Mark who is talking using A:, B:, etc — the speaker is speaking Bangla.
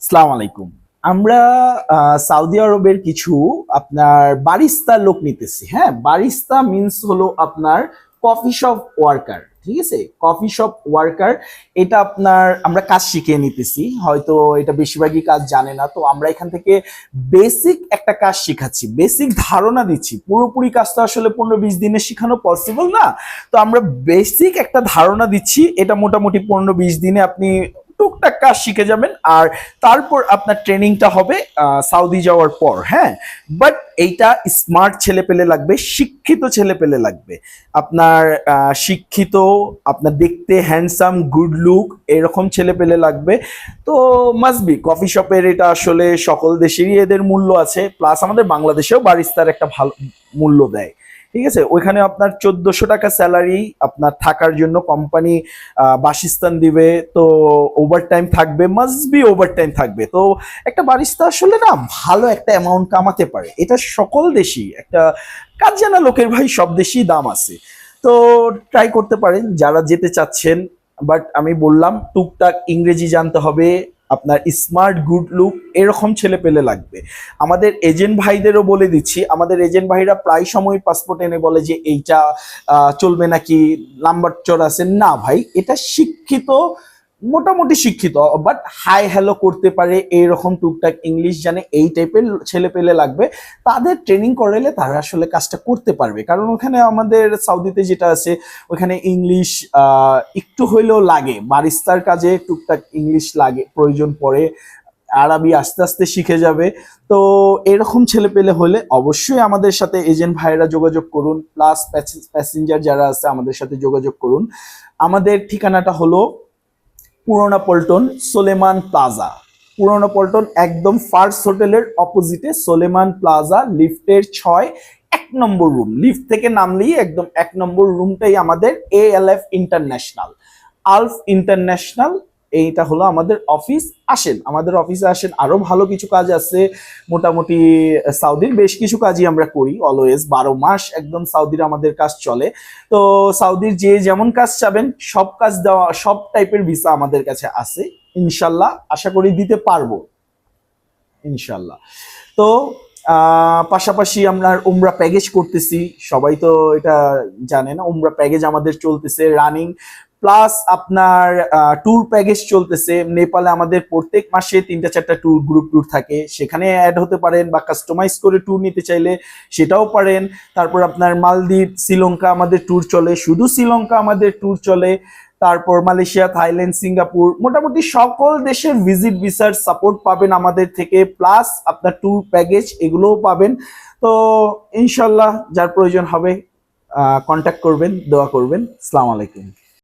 A: আসসালামু আলাইকুম। আমরা সৌদি আরবের কিছু আপনার বারিস্তা লোক নিতেছি। হ্যাঁ, বারিস্তা মিন্স হলো আপনার কফি শপ ওয়ার্কার। ঠিক আছে, কফি শপ ওয়ার্কার। এটা আপনার আমরা কাজ শিখিয়ে নিতেছি, হয়তো এটা বেশিরভাগই কাজ জানে না, তো আমরা এখান থেকে বেসিক একটা কাজ শিখাচ্ছি, বেসিক ধারণা দিচ্ছি। পুরোপুরি কাজ তো আসলে 15-20 দিনে শেখানো পসিবল না, তো আমরা বেসিক একটা ধারণা দিচ্ছি। এটা মোটামুটি 15-20 দিনে আপনি টুকটাক কাজ শিখে যাবেন, আর তারপর আপনার ট্রেনিংটা হবে সৌদি যাওয়ার পর। হ্যাঁ, বাট এইটা স্মার্ট ছেলে পেলে লাগবে, শিক্ষিত ছেলে পেলে লাগবে। আপনার শিক্ষিত, আপনার দেখতে হ্যান্ডসাম, গুড লুক, এরকম ছেলে পেলে লাগবে। তো মাস্ট বি কফি শপের, এটা আসলে সকল দেশেরই এদের মূল্য আছে, প্লাস আমাদের বাংলাদেশেও বারিস্তার একটা ভালো মূল্য দেয়। ঠিক আছে, ওইখানে আপনার 1400 টাকা স্যালারি, আপনার থাকার জন্য কোম্পানি বাসস্থান দিবে, তো ওভারটাইম থাকবে, মাস্ট বি ওভারটাইম থাকবে। তো একটা বারিস্তা আসলে না ভালো একটা অ্যামাউন্ট কামাতে পারে, এটা সকল দেশই একটা কাজ জানা লোকের ভাই, সব দেশেই দাম আছে। তো ট্রাই করতে পারেন যারা যেতে চাচ্ছেন। বাট আমি বললাম টুকটাক ইংরেজি জানতে হবে, আপনার স্মার্ট, গুড লুক, এরকম ছেলে পেলে লাগবে। আমাদের এজেন্ট ভাইদেরও বলে দিচ্ছি, আমাদের এজেন্ট ভাইরা প্রায় সময় পাসপোর্ট এনে বলে যে এইটা চলবে নাকি, নাম্বার চোর আছে না ভাই, এটা শিক্ষিত, মোটামুটি শিক্ষিত, বাট হাই হ্যালো করতে পারে, এইরকম টুকটাক ইংলিশ জানে, এই টাইপের ছেলে পেলে লাগবে। তাদের ট্রেনিং করাইলে তারা আসলে কাজটা করতে পারবে, কারণ ওখানে আমাদের সৌদিতে যেটা আছে, ওখানে ইংলিশ একটু হইলেও লাগে, বারিস্তার কাজে টুকটাক ইংলিশ লাগে, প্রয়োজন পড়ে। আরবি আস্তে আস্তে শিখে যাবে। তো এরকম ছেলে পেলে হলে অবশ্যই আমাদের সাথে এজেন্ট ভাইরা যোগাযোগ করুন, প্লাস প্যাসেঞ্জার যারা আছে আমাদের সাথে যোগাযোগ করুন। আমাদের ঠিকানাটা হলো পুরোনো পল্টন, সোলেমান প্লাজা। পুরোনো পল্টন একদম ফার্স্ট হোটেলের অপোজিটে সোলেমান প্লাজা, লিফটের 6, 1 নম্বর রুম। লিফট থেকে নামলেই একদম 1 নম্বর রুমটাই আমাদের ALF ইন্টারন্যাশনাল, আলফ ইন্টারন্যাশনাল। এইটা হলো আমাদের অফিস। আসেন, আমাদের অফিসে আসেন, আরো ভালো কিছু কাজ আছে। মোটামুটি সৌদির বেশ কিছু কাজই আমরা করি অলওয়েজ, 12 মাস একদম সৌদির আমাদের কাজ চলে। তো সৌদির যে যেমন কাজ চাবেন সব কাজ দেওয়া, সব টাইপের ভিসা আমাদের কাছে আছে, ইনশাল্লাহ আশা করি দিতে পারবো, ইনশাল্লাহ। তো পাশাপাশি আমরা উমরা প্যাকেজ করতেছি, সবাই তো এটা জানে না, উমরা প্যাকেজ আমাদের চলতেছে রানিং, প্লাস আপনার ট্যুর প্যাকেজ চলতেছে। নেপালে আমাদের প্রত্যেক মাসে 3-4টা ট্যুর, গ্রুপ ট্যুর থাকে, সেখানে অ্যাড হতে পারেন, বা কাস্টমাইজ করে ট্যুর নিতে চাইলে সেটাও পারেন। তারপর আপনার মালদ্বীপ, শ্রীলঙ্কা আমাদের ট্যুর চলে, শুধু শ্রীলঙ্কা আমাদের ট্যুর চলে। তারপর মালয়েশিয়া, থাইল্যান্ড, সিঙ্গাপুর, মোটামুটি সকল দেশের ভিজিট ভিসার সাপোর্ট পাবেন আমাদের থেকে, প্লাস আপনার ট্যুর প্যাকেজ এগুলোও পাবেন। তো ইনশাল্লাহ যার প্রয়োজন হবে কন্ট্যাক্ট করবেন, দোয়া করবেন। আসসালামু আলাইকুম।